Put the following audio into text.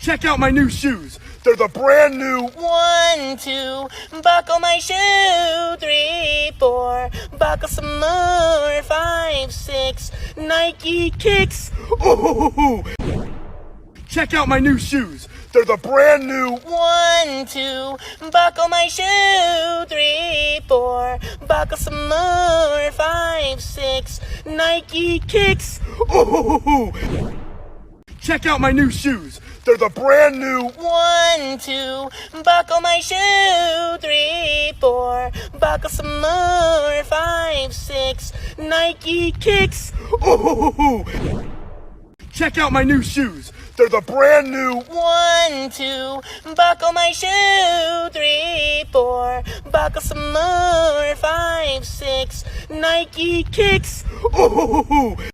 Check out my new shoes. They're the brand new 1, 2, buckle my shoe. 3, 4, buckle some more. 5, 6, Nike kicks. Ooh. Check out my new shoes. They're the brand new 1, 2, buckle my shoe. 3, 4, buckle some more. 5, 6, Nike kicks. Ooh. Check out my new shoes. They're the brand new 1, 2, buckle my shoe. 3, 4, buckle some more. 5, 6, Nike kicks. Ooh. Check out my new shoes. They're the brand new 1, 2, buckle my shoe. 3, 4, buckle some more. 5, 6, Nike kicks. Ooh.